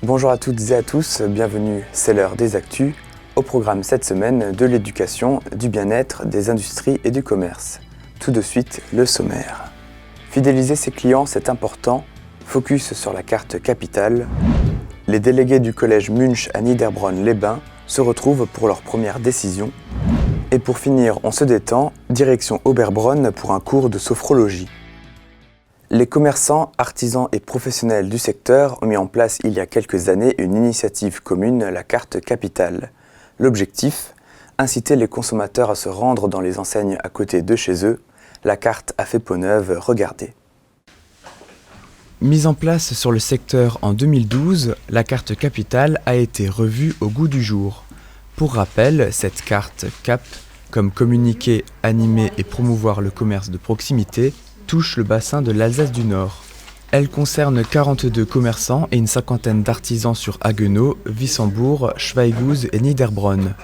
Bonjour à toutes et à tous, bienvenue, c'est l'heure des actus, au programme cette semaine de l'éducation, du bien-être, des industries et du commerce. Tout de suite, le sommaire. Fidéliser ses clients, c'est important, focus sur la carte capitale. Les délégués du collège Munch à Niederbronn-les-Bains se retrouvent pour leur première décision. Et pour finir, on se détend, direction Oberbronn pour un cours de sophrologie. Les commerçants, artisans et professionnels du secteur ont mis en place il y a quelques années une initiative commune, la carte capitale. L'objectif, inciter les consommateurs à se rendre dans les enseignes à côté de chez eux. La carte a fait peau neuve, regardez. Mise en place sur le secteur en 2012, la carte capitale a été revue au goût du jour. Pour rappel, cette carte CAP, comme communiquer, animer et promouvoir le commerce de proximité, touche le bassin de l'Alsace du Nord. Elle concerne 42 commerçants et une cinquantaine d'artisans sur Haguenau, Wissembourg, Schweighouse et Niederbronn.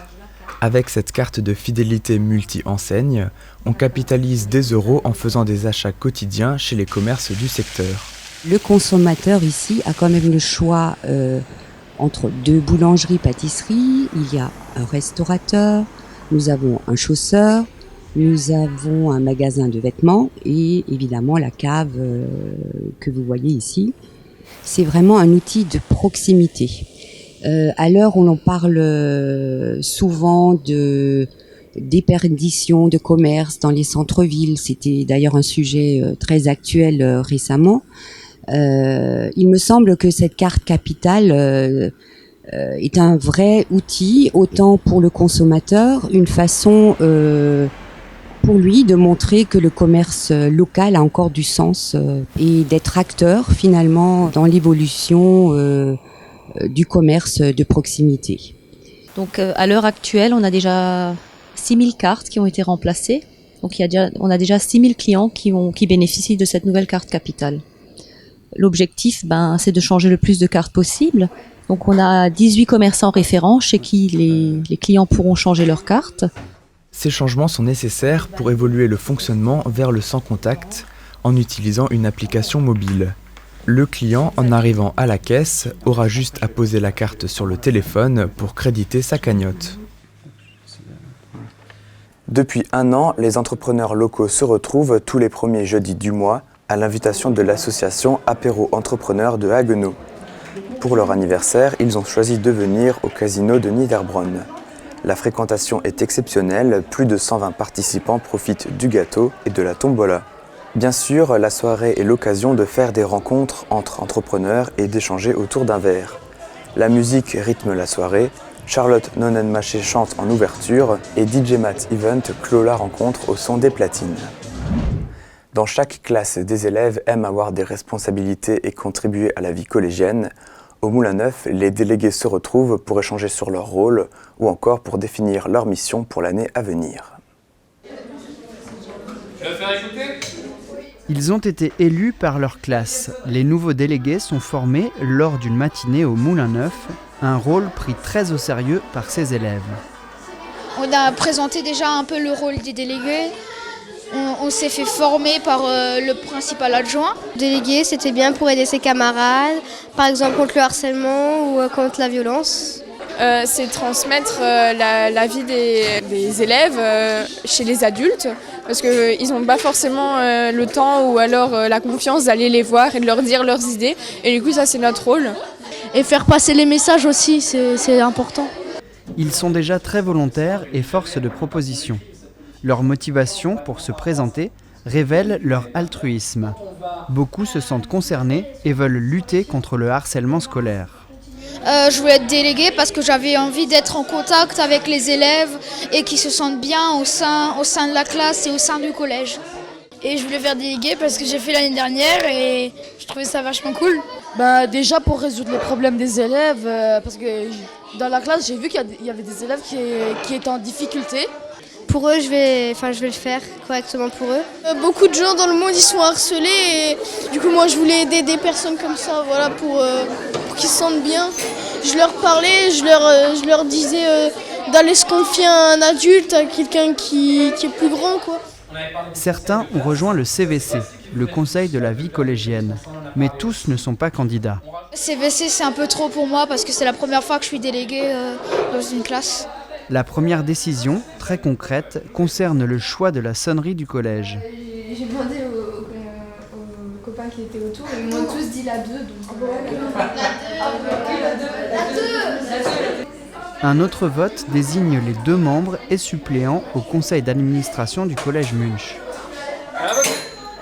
Avec cette carte de fidélité multi-enseigne, on capitalise des euros en faisant des achats quotidiens chez les commerces du secteur. Le consommateur ici a quand même le choix entre 2 boulangeries-pâtisseries, il y a un restaurateur, nous avons un chausseur, nous avons un magasin de vêtements et évidemment la cave que vous voyez ici. C'est vraiment un outil de proximité. À l'heure où l'on parle souvent de déperdition de commerce dans les centres-villes, c'était d'ailleurs un sujet très actuel récemment, il me semble que cette carte capitale est un vrai outil, autant pour le consommateur, une façon pour lui de montrer que le commerce local a encore du sens et d'être acteur finalement dans l'évolution du commerce de proximité. Donc à l'heure actuelle, on a déjà 6000 cartes qui ont été remplacées. Donc on a déjà 6000 clients qui bénéficient de cette nouvelle carte capitale. L'objectif, c'est de changer le plus de cartes possible. Donc on a 18 commerçants référents chez qui les clients pourront changer leurs cartes. Ces changements sont nécessaires pour évoluer le fonctionnement vers le sans contact en utilisant une application mobile. Le client, en arrivant à la caisse, aura juste à poser la carte sur le téléphone pour créditer sa cagnotte. Depuis 1 an, les entrepreneurs locaux se retrouvent tous les premiers jeudis du mois à l'invitation de l'association Apéro Entrepreneurs de Haguenau. Pour leur anniversaire, ils ont choisi de venir au casino de Niederbronn. La fréquentation est exceptionnelle, plus de 120 participants profitent du gâteau et de la tombola. Bien sûr, la soirée est l'occasion de faire des rencontres entre entrepreneurs et d'échanger autour d'un verre. La musique rythme la soirée, Charlotte Nonnenmaché chante en ouverture et DJ Matt Event clôt la rencontre au son des platines. Dans chaque classe, des élèves aiment avoir des responsabilités et contribuer à la vie collégienne. Au Moulin Neuf, les délégués se retrouvent pour échanger sur leur rôle ou encore pour définir leur mission pour l'année à venir. Ils ont été élus par leur classe. Les nouveaux délégués sont formés lors d'une matinée au Moulin Neuf, un rôle pris très au sérieux par ces élèves. On a présenté déjà un peu le rôle des délégués. On s'est fait former par le principal adjoint. Déléguer, c'était bien pour aider ses camarades, par exemple contre le harcèlement ou contre la violence. C'est transmettre la vie des élèves chez les adultes, parce qu'ils n'ont pas forcément le temps ou alors la confiance d'aller les voir et de leur dire leurs idées. Et du coup, ça, c'est notre rôle. Et faire passer les messages aussi, c'est important. Ils sont déjà très volontaires et force de proposition. Leur motivation pour se présenter révèle leur altruisme. Beaucoup se sentent concernés et veulent lutter contre le harcèlement scolaire. Je voulais être déléguée parce que j'avais envie d'être en contact avec les élèves et qu'ils se sentent bien au sein de la classe et au sein du collège. Et je voulais faire déléguée parce que j'ai fait l'année dernière et je trouvais ça vachement cool. Déjà pour résoudre les problèmes des élèves, parce que dans la classe j'ai vu qu'il y avait des élèves qui étaient en difficulté. Pour eux, je vais le faire correctement pour eux. Beaucoup de gens dans le monde ils sont harcelés et du coup moi je voulais aider des personnes comme ça, voilà, pour qu'ils se sentent bien. Je leur parlais, je leur disais d'aller se confier à un adulte, à quelqu'un qui est plus grand, quoi. Certains ont rejoint le CVC, le Conseil de la vie collégienne, mais tous ne sont pas candidats. CVC, c'est un peu trop pour moi parce que c'est la première fois que je suis déléguée dans une classe. La première décision, très concrète, concerne le choix de la sonnerie du collège. J'ai demandé aux copains qui étaient autour, ils m'ont tous dit la 2. Un autre vote désigne les 2 membres et suppléants au conseil d'administration du collège Munch.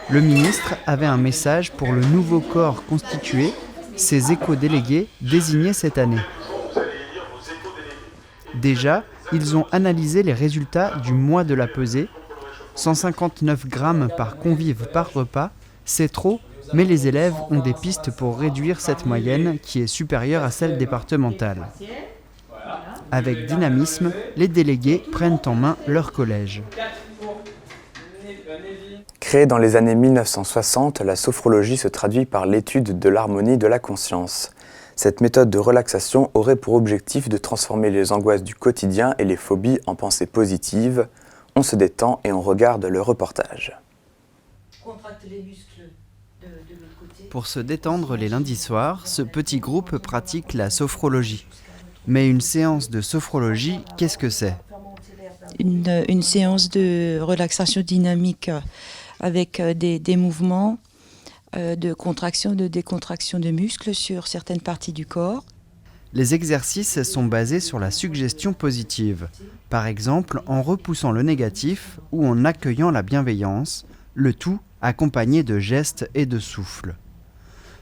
Le ministre avait un message pour le nouveau corps constitué, ses éco-délégués désignés cette année. Déjà, ils ont analysé les résultats du mois de la pesée. 159 grammes par convive par repas, c'est trop, mais les élèves ont des pistes pour réduire cette moyenne qui est supérieure à celle départementale. Avec dynamisme, les délégués prennent en main leur collège. Créée dans les années 1960, la sophrologie se traduit par l'étude de l'harmonie de la conscience. Cette méthode de relaxation aurait pour objectif de transformer les angoisses du quotidien et les phobies en pensées positives. On se détend et on regarde le reportage. Pour se détendre les lundis soirs, ce petit groupe pratique la sophrologie. Mais une séance de sophrologie, qu'est-ce que c'est ? Une séance de relaxation dynamique avec des mouvements de contraction, de décontraction de muscles sur certaines parties du corps. Les exercices sont basés sur la suggestion positive, par exemple en repoussant le négatif ou en accueillant la bienveillance, le tout accompagné de gestes et de souffle.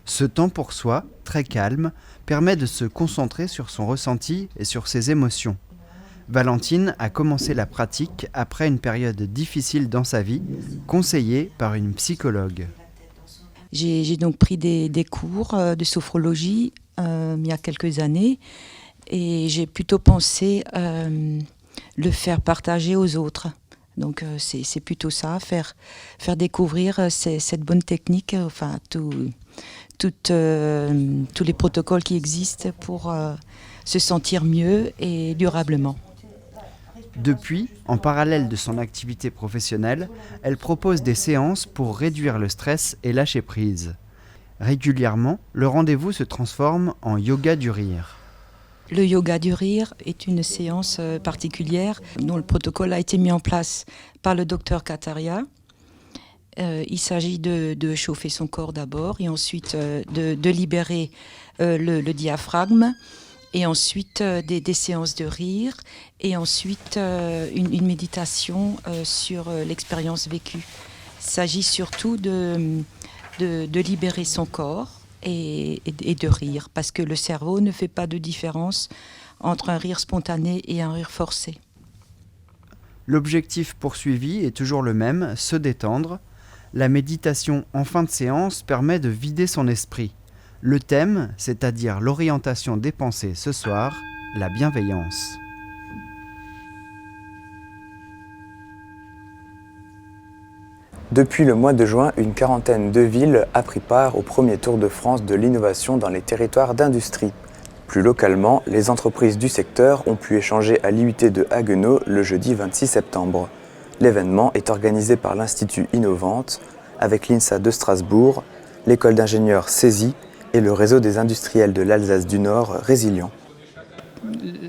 Ce temps pour soi, très calme, permet de se concentrer sur son ressenti et sur ses émotions. Valentine a commencé la pratique après une période difficile dans sa vie, conseillée par une psychologue. J'ai donc pris des cours de sophrologie il y a quelques années et j'ai plutôt pensé le faire partager aux autres. Donc c'est plutôt ça, faire découvrir cette bonne technique, enfin tous les protocoles qui existent pour se sentir mieux et durablement. Depuis, en parallèle de son activité professionnelle, elle propose des séances pour réduire le stress et lâcher prise. Régulièrement, le rendez-vous se transforme en yoga du rire. Le yoga du rire est une séance particulière dont le protocole a été mis en place par le docteur Kataria. Il s'agit de chauffer son corps d'abord et ensuite de libérer le diaphragme et ensuite des séances de rire et ensuite une méditation sur l'expérience vécue. Il s'agit surtout de libérer son corps et de rire parce que le cerveau ne fait pas de différence entre un rire spontané et un rire forcé. L'objectif poursuivi est toujours le même, se détendre. La méditation en fin de séance permet de vider son esprit. Le thème, c'est-à-dire l'orientation des pensées ce soir, la bienveillance. Depuis le mois de juin, une quarantaine de villes a pris part au premier Tour de France de l'innovation dans les territoires d'industrie. Plus localement, les entreprises du secteur ont pu échanger à l'IUT de Haguenau le jeudi 26 septembre. L'événement est organisé par l'Institut Innovante, avec l'INSA de Strasbourg, l'école d'ingénieurs CESI et le réseau des industriels de l'Alsace du Nord Résilient.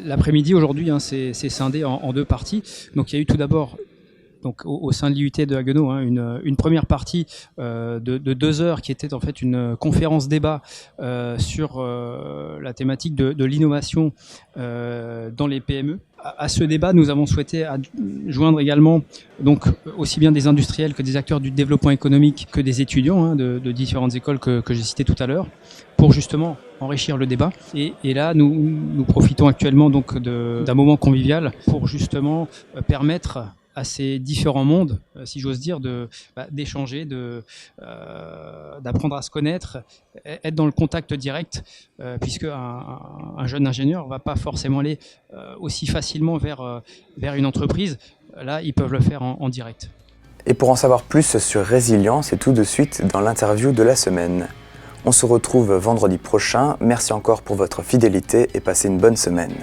L'après-midi aujourd'hui, c'est scindé en 2 parties. Donc il y a eu tout d'abord, donc au sein de l'IUT de Haguenau, une première partie de 2 heures qui était en fait une conférence débat sur la thématique de l'innovation dans les PME. À ce débat, nous avons souhaité joindre également donc aussi bien des industriels que des acteurs du développement économique que des étudiants de différentes écoles que j'ai citées tout à l'heure, pour justement enrichir le débat. Et là, nous profitons actuellement donc d'un moment convivial pour justement permettre à ces différents mondes, si j'ose dire, d'échanger, d'apprendre à se connaître, être dans le contact direct, puisque un jeune ingénieur ne va pas forcément aller aussi facilement vers une entreprise. Là, ils peuvent le faire en direct. Et pour en savoir plus sur Résilient, c'est tout de suite dans l'interview de la semaine. On se retrouve vendredi prochain. Merci encore pour votre fidélité et passez une bonne semaine.